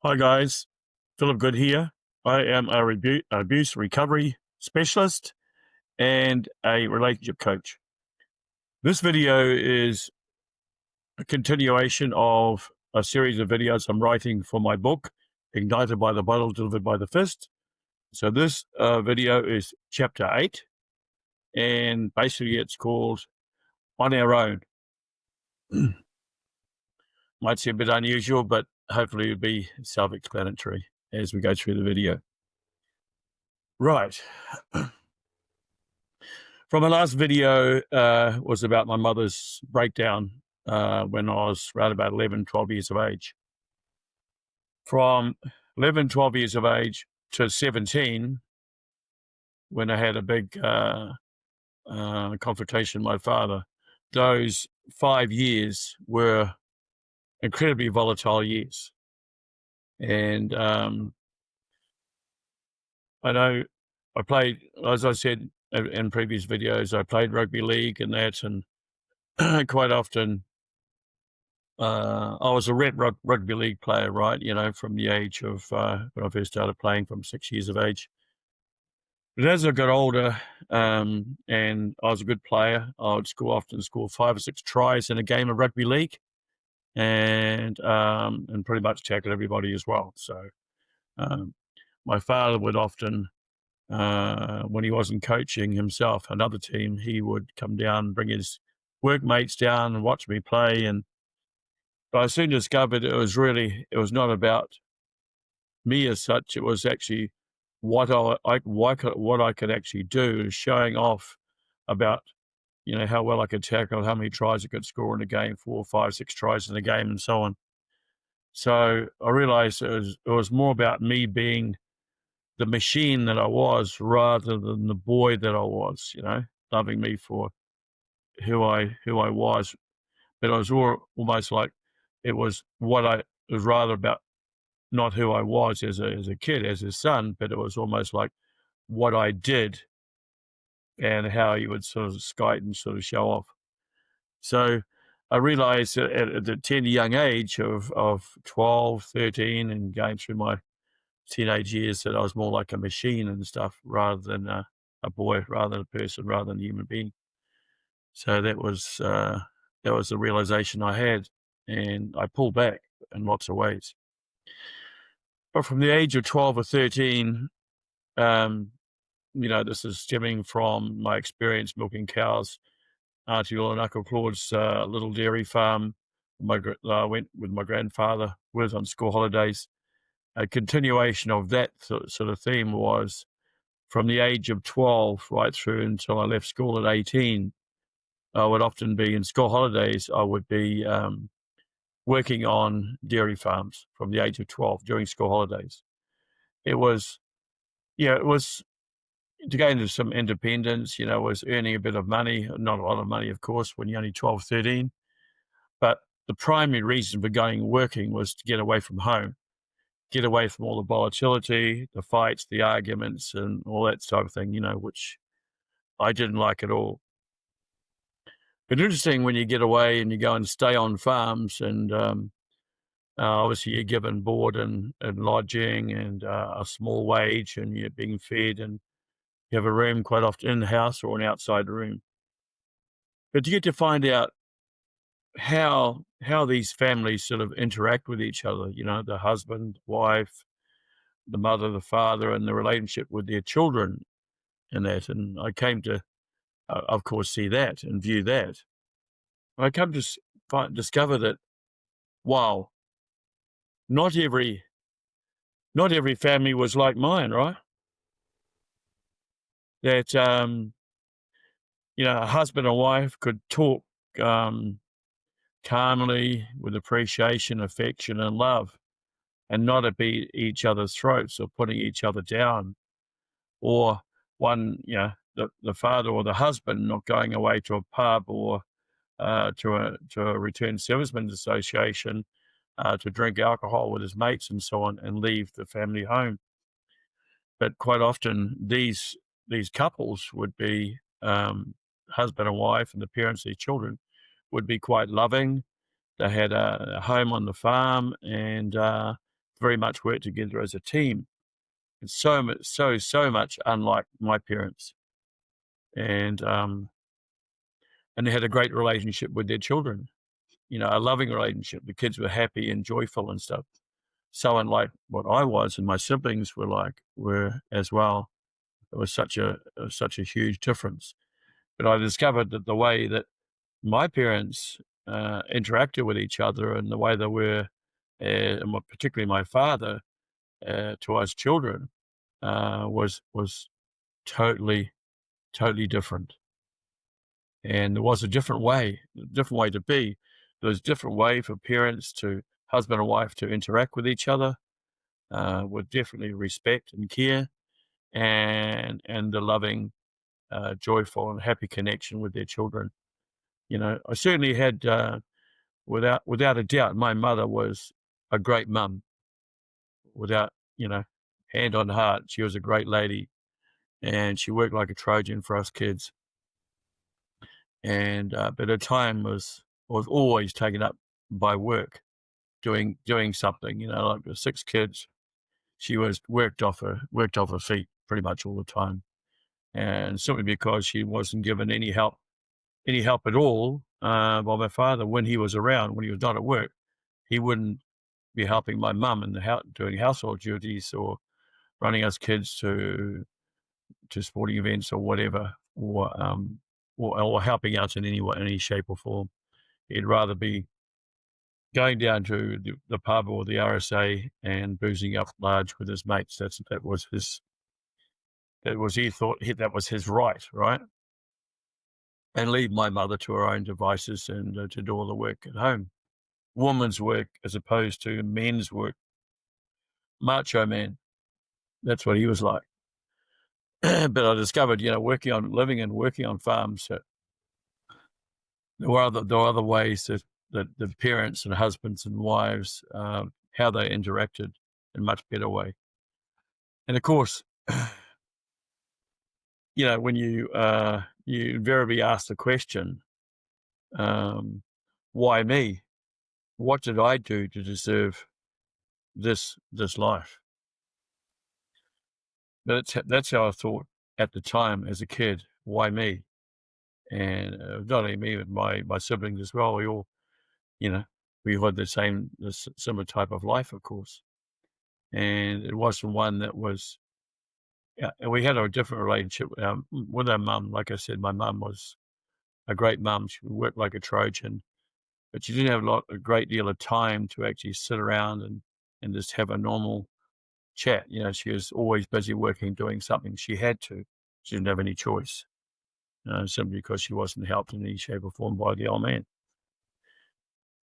Hi guys, Philip Good here. I am a abuse recovery specialist and a relationship coach. This video is a continuation of a series of videos I'm writing for my book, Ignited by the Bottle, Delivered by the Fist. So this video is chapter 8, and basically it's called On Our Own. Might seem a bit unusual, but hopefully it'll be self-explanatory as we go through the video. Right. From my last video was about my mother's breakdown when I was around about 11, 12 years of age. From 11, 12 years of age to 17, when I had a big confrontation with my father, those 5 years were incredibly volatile years. And I know I played, as I said in previous videos, I played rugby league and that, and quite often I was a red rugby league player, right? You know, from the age of when I first started playing, from 6 years of age. But as I got older, and I was a good player, I would often score 5 or 6 tries in a game of rugby league, and pretty much tackle everybody as well. So my father would often, when he wasn't coaching himself another team, he would come down, bring his workmates down and watch me play. But I soon discovered it was not about me as such. It was actually what I could actually do, showing off about, you know, how well I could tackle, how many tries I could score in a game, 4, 5, 6 tries in a game, and so on. So I realized it was more about me being the machine that I was, rather than the boy that I was, you know, loving me for who I was. But it was almost like it was rather about not who I was as a kid, as his son, but it was almost like what I did and how he would sort of skite and sort of show off. So I realized at the tender young age of 12, 13, and going through my teenage years, that I was more like a machine and stuff, rather than a boy, rather than a person, rather than a human being. So that was the realization I had, and I pulled back in lots of ways. But from the age of 12 or 13, you know, this is stemming from my experience milking cows, Auntie and Uncle Claude's little dairy farm. I went with my grandfather with on school holidays. A continuation of that sort of theme was from the age of 12 right through until I left school at 18. I would often be in school holidays. I would be working on dairy farms from the age of 12 during school holidays. It was to gain into some independence, you know, was earning a bit of money, not a lot of money, of course, when you're only 12, 13. But the primary reason for working was to get away from home, get away from all the volatility, the fights, the arguments, and all that sort of thing, you know, which I didn't like at all. But interesting when you get away and you go and stay on farms, and obviously you're given board and lodging and a small wage, and you're being fed, and you have a room quite often in the house or an outside room. But you get to find out how these families sort of interact with each other, you know, the husband, wife, the mother, the father, and the relationship with their children and that. And I came to, of course, see that and view that. And I come to discover that, wow, not every family was like mine, right? That, you know, a husband and wife could talk calmly with appreciation, affection, and love, and not at each other's throats or putting each other down, or one, you know, the father or the husband not going away to a pub or to a returned servicemen's association to drink alcohol with his mates and so on, and leave the family home. But quite often these couples would be husband and wife, and the parents of their children would be quite loving. They had a home on the farm, and very much worked together as a team. It's so much unlike my parents. And they had a great relationship with their children, a loving relationship. The kids were happy and joyful and stuff. So unlike what I was and my siblings were as well. It was such a huge difference. But I discovered that the way that my parents interacted with each other and the way they were, and particularly my father, to us children, was totally, totally different. And there was a different way to be. There was a different way for parents husband and wife, to interact with each other, with definitely respect and care, and the loving, joyful and happy connection with their children. I certainly had, without a doubt, my mother was a great mum. Without, hand on heart, she was a great lady, and she worked like a Trojan for us kids. And but her time was always taken up by work, doing something. Like the 6 kids, she was worked off her feet pretty much all the time, and simply because she wasn't given any help at all by my father when he was around. When he was not at work, he wouldn't be helping my mum in the house, doing household duties or running us kids to sporting events or whatever, or helping out in any way, any shape or form. He'd rather be going down to the pub or the RSA and boozing up large with his mates. That was he thought that was his right, and leave my mother to her own devices and to do all the work at home. Woman's work as opposed to men's work. Macho man. That's what he was like. But I discovered, living and working on farms, that there were other ways that the parents and husbands and wives, how they interacted in a much better way. And of course, when you invariably ask the question, why me? What did I do to deserve this life? But that's how I thought at the time as a kid. Why me? And not only me, but my siblings as well. We all, we had the similar type of life, of course. And it wasn't one that was. Yeah, and we had a different relationship with our mum. Like I said, my mum was a great mum. She worked like a Trojan, but she didn't have a great deal of time to actually sit around and just have a normal chat. She was always busy working, doing something. She had to. She didn't have any choice, simply because she wasn't helped in any shape or form by the old man.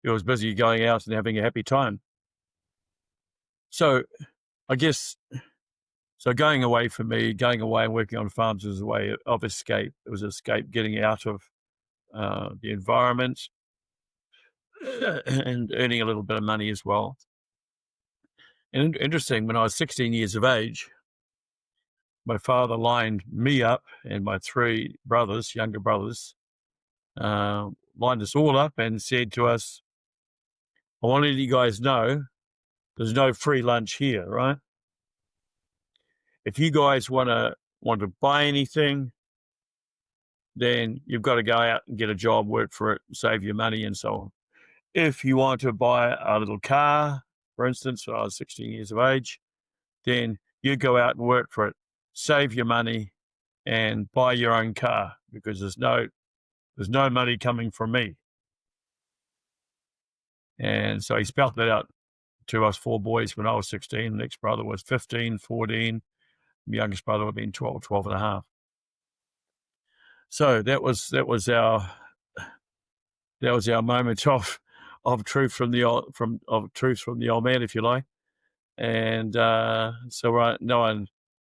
He was busy going out and having a happy time. So I guess, going away for me, going away and working on farms was a way of escape. It was escape, getting out of the environment and earning a little bit of money as well. And interesting, when I was 16 years of age, my father lined me up and my 3 brothers, younger brothers, lined us all up and said to us, I want to let you guys know there's no free lunch here, right? If you guys want to buy anything, then you've got to go out and get a job, work for it, save your money and so on. If you want to buy a little car, for instance, when I was 16 years of age, then you go out and work for it, save your money, and buy your own car, because there's no money coming from me. And so he spelt that out to us 4 boys when I was 16. The next brother was 15, 14. The youngest brother would have been 12, 12 and a half. So that was our moment of truth from the old man, if you like. And so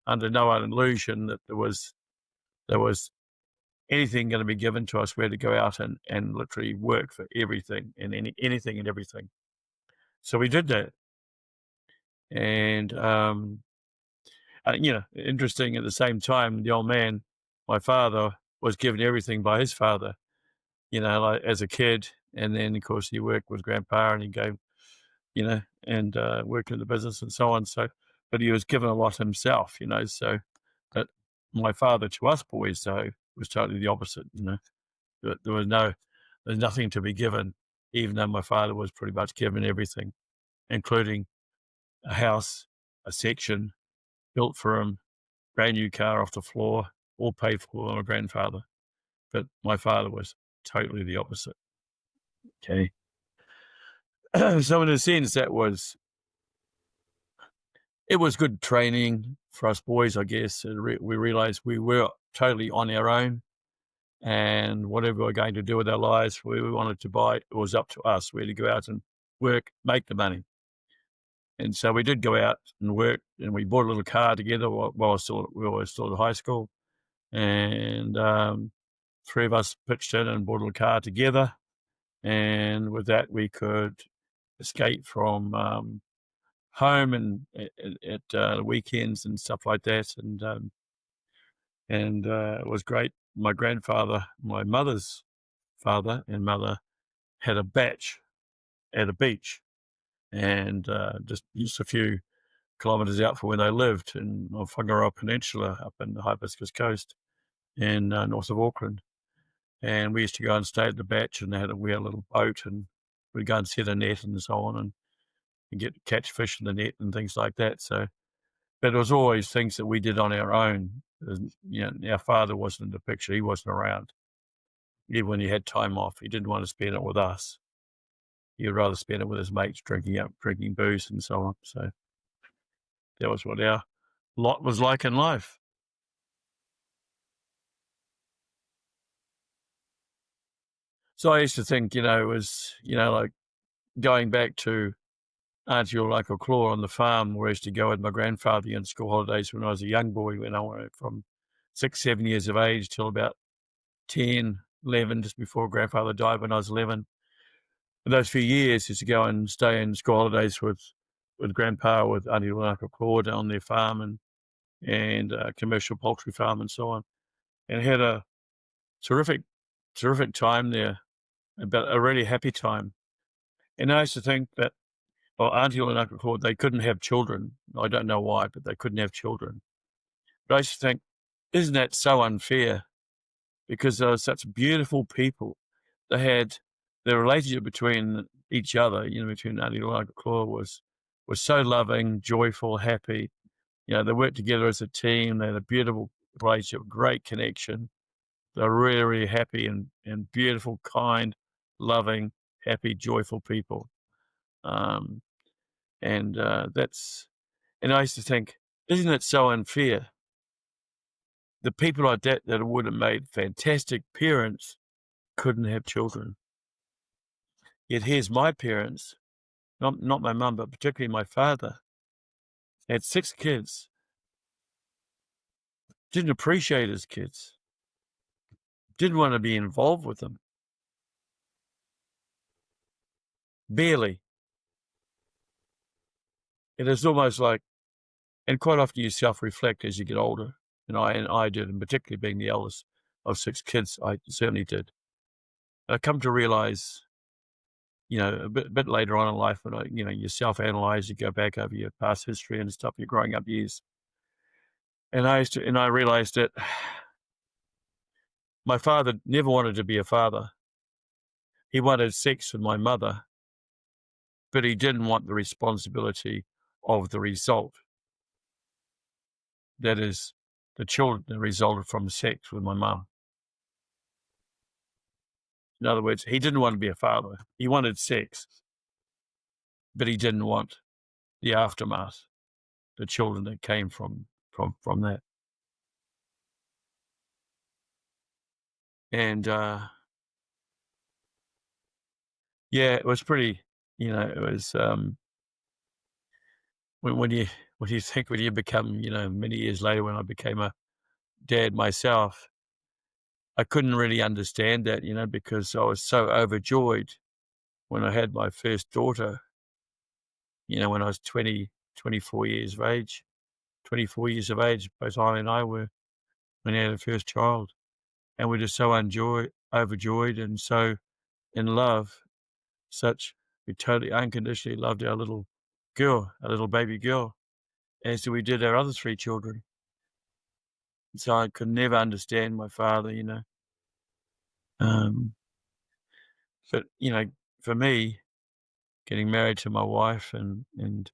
under no illusion that there was anything going to be given to us. We had to go out and literally work for everything and anything and everything. So we did that. And interesting, at the same time, the old man, my father, was given everything by his father, like as a kid. And then, of course, he worked with grandpa and he gave, and worked in the business and so on. So, but he was given a lot himself, so but my father to us boys, though, was totally the opposite, There there's nothing to be given, even though my father was pretty much given everything, including a house, a section built for him, brand new car off the floor, all paid for by my grandfather. But my father was totally the opposite. Okay. So in a sense, it was good training for us boys, I guess. We realized we were totally on our own, and whatever we were going to do with our lives, we wanted to buy, it was up to us. We had to go out and work, make the money. And so we did go out and work, and we bought a little car together while we were still at high school. And three of us pitched in and bought a little car together. And with that, we could escape from home and at the weekends and stuff like that. And it was great. My grandfather, my mother's father and mother, had a batch at a beach, and just a few kilometres out from where they lived in the Whangaroa Peninsula up in the Hibiscus Coast in north of Auckland. And we used to go and stay at the batch, and we had a little boat, and we'd go and set a net and so on, and catch fish in the net and things like that. So, but it was always things that we did on our own. Our father wasn't in the picture; he wasn't around. Even when he had time off, he didn't want to spend it with us. He would rather spend it with his mates, drinking booze and so on. So that was what our lot was like in life. So I used to think, it was, like going back to Auntie or Uncle Claw on the farm, where I used to go with my grandfather on school holidays when I was a young boy, when I went from 6, 7 years of age till about 10, 11, just before grandfather died when I was 11. In those few years, used to go and stay in school holidays with grandpa, with Auntie or Uncle Claw on their farm and commercial poultry farm and so on, and had a terrific, terrific time there, but a really happy time. And I used to think that, well, Auntie and Uncle Claude, they couldn't have children. I don't know why, but they couldn't have children. But I used to think, isn't that so unfair? Because they were such beautiful people. They had the relationship between each other, between Auntie and Uncle Claude was so loving, joyful, happy. They worked together as a team. They had a beautiful relationship, great connection. They're really, really happy and beautiful, kind, loving, happy, joyful people. Um, and and I used to think, isn't it so unfair? The people like that would have made fantastic parents couldn't have children. Yet here's my parents, not my mum, but particularly my father, had 6 kids, didn't appreciate his kids, didn't want to be involved with them, barely. It is almost like, and quite often you self-reflect as you get older, and I did, and particularly being the eldest of 6 kids, I certainly did. I come to realize, a bit later on in life, when you self-analyze, you go back over your past history and stuff, your growing up years, and I realized that my father never wanted to be a father. He wanted sex with my mother, but he didn't want the responsibility of the result. That is, the children that resulted from sex with my mum. In other words, he didn't want to be a father. He wanted sex, but he didn't want the aftermath, the children that came from that. And yeah, it was pretty. It was when you think, when you become, many years later, when I became a dad myself, I couldn't really understand that, because I was so overjoyed when I had my first daughter, when I was 24 years of age. 24 years of age, both I and I were, when I had a first child. And we're just so overjoyed and so in love, such We totally unconditionally loved our little girl, our little baby girl, as we did our other 3 children. So I could never understand my father, you know. Um, but, you know, for me, getting married to my wife and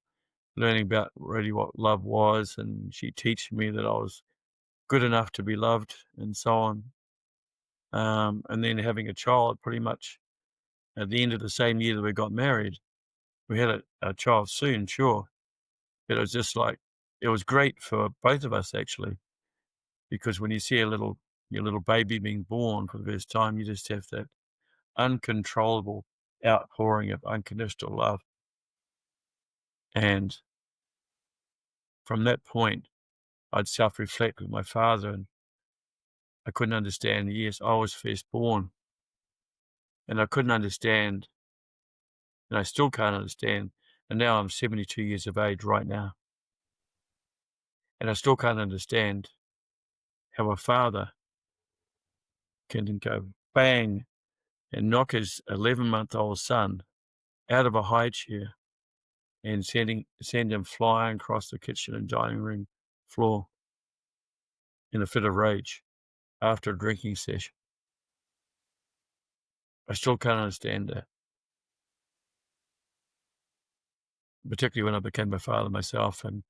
learning about really what love was, and she teaching me that I was good enough to be loved and so on. And then having a child pretty much at the end of the same year that we got married. We had a child soon, sure, but it was just like it was great for both of us actually, because when you see your little baby being born for the first time, you just have that uncontrollable outpouring of unconditional love. And from that point, I'd self-reflect with my father, and I couldn't understand. Yes, I was first born, and I couldn't understand, and I still can't understand. And now I'm 72 years of age right now, and I still can't understand how a father can go bang and knock his 11-month-old son out of a high chair and send him flying across the kitchen and dining room floor in a fit of rage after a drinking session. I still can't understand that, particularly when I became a father myself, and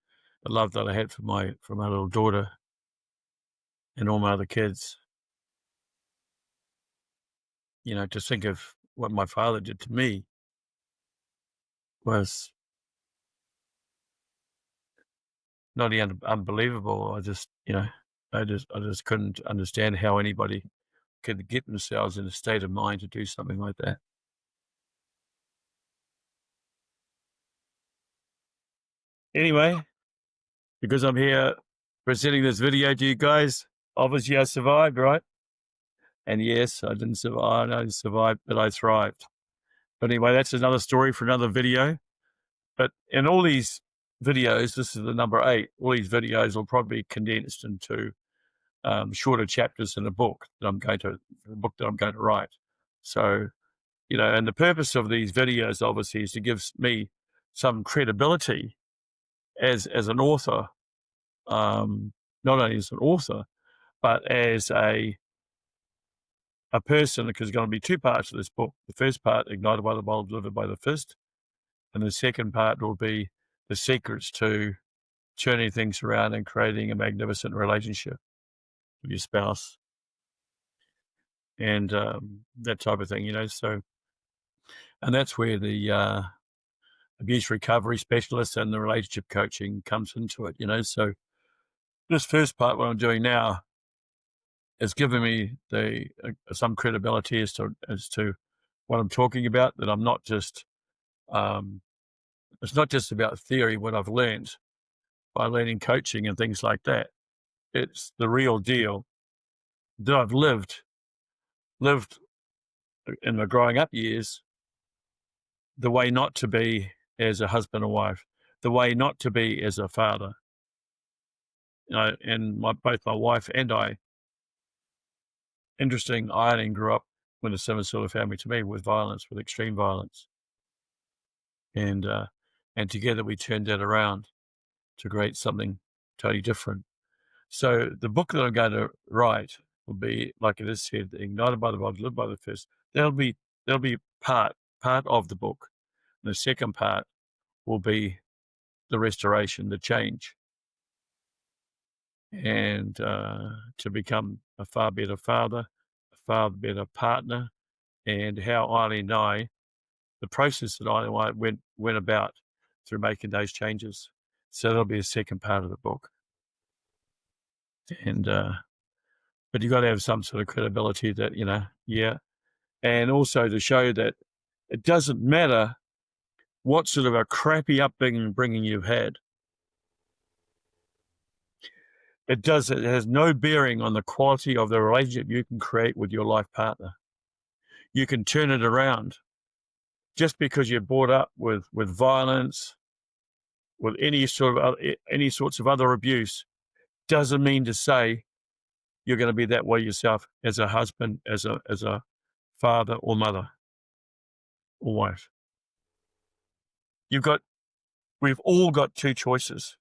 the love that I had for my little daughter and all my other kids. You know, to think of what my father did to me was not only unbelievable. I just, you know, I just couldn't understand how anybody could get themselves in a state of mind to do something like that. Anyway, because I'm here presenting this video to you guys, obviously I survived, right? And yes, I didn't survive. I didn't survive, but I thrived. But anyway, that's another story for another video. But in all these videos, this is the number 8. All these videos will probably be condensed into shorter chapters in a book that I'm going to write. So, you know, and the purpose of these videos obviously is to give me some credibility as an author, not only as an author, but as a person, because there's going to be 2 parts of this book. The first part, ignited by the bulb, delivered by the fist, and the second part will be the secrets to turning things around and creating a magnificent relationship with your spouse and that type of thing, you know. So, and that's where the abuse recovery specialist and the relationship coaching comes into it, you know. So this first part, what I'm doing now, is giving me some credibility as to what I'm talking about. That I'm not just it's not just about theory, what I've learned by learning coaching and things like that. It's the real deal that I've lived in my growing up years, the way not to be as a husband or wife, the way not to be as a father. You know, and both my wife and I, interesting ironing, grew up in a similar sort of family to me, with violence, with extreme violence. And together we turned that around to create something totally different. So the book that I'm going to write will be, like it is said, ignited by the body, lived by the fist. That'll be part of the book. And the second part will be the restoration, the change, and to become a far better father, a far better partner, and how Eileen and I, the process that Eileen and I went about through making those changes. So that'll be a second part of the book. And but you've got to have some sort of credibility that, you know, yeah. And also to show that it doesn't matter what sort of a crappy upbringing you've had. It has no bearing on the quality of the relationship you can create with your life partner. You can turn it around. Just because you're brought up with violence, with any sorts of other abuse, doesn't mean to say you're going to be that way yourself as a husband, as a father or mother or wife. we've all got two choices.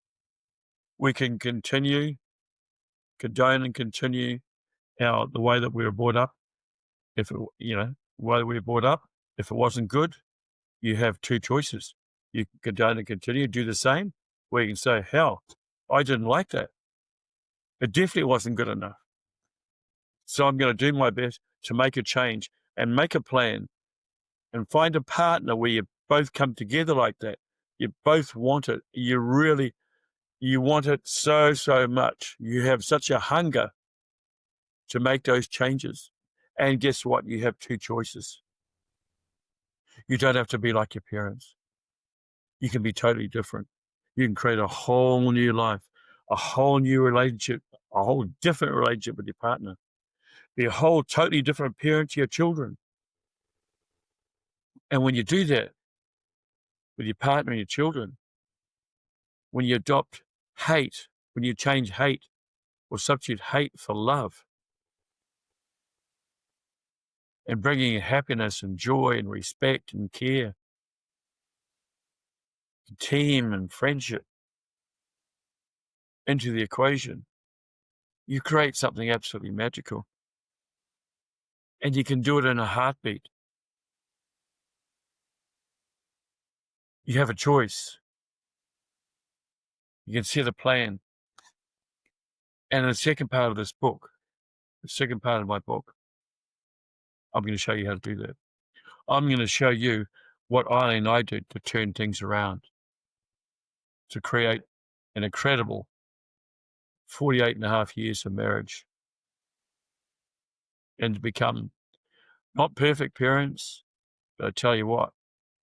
We can condone and continue the way that we were brought up. If it, the way we were brought up, if it wasn't good, you have two choices. You can condone and continue, do the same, or you can say, hell, I didn't like that. It definitely wasn't good enough. So I'm going to do my best to make a change and make a plan and find a partner where you both come together like that. You both want it. You want it so, so much. You have such a hunger to make those changes. And guess what? You have two choices. You don't have to be like your parents. You can be totally different. You can create a whole new life, a whole new relationship, a whole different relationship with your partner. Be a whole totally different parent to your children. And when you do that with your partner and your children, when you adopt hate, when you change hate or substitute hate for love, and bringing happiness and joy and respect and care, team and friendship into the equation, you create something absolutely magical. And you can do it in a heartbeat. You have a choice. You can set a plan. And in the second part of this book, the second part of my book, I'm going to show you how to do that. I'm going to show you what Eileen and I did to turn things around, to create an incredible 48 and a half years of marriage, and to become not perfect parents, but I tell you what,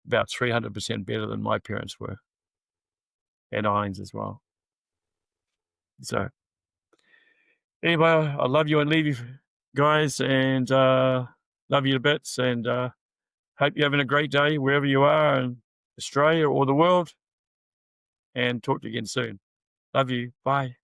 about 300% better than my parents were, and Eileen's as well. So anyway, I love you and leave you guys, and love you to bits, and hope you're having a great day wherever you are in Australia or the world, and talk to you again soon. Love you. Bye.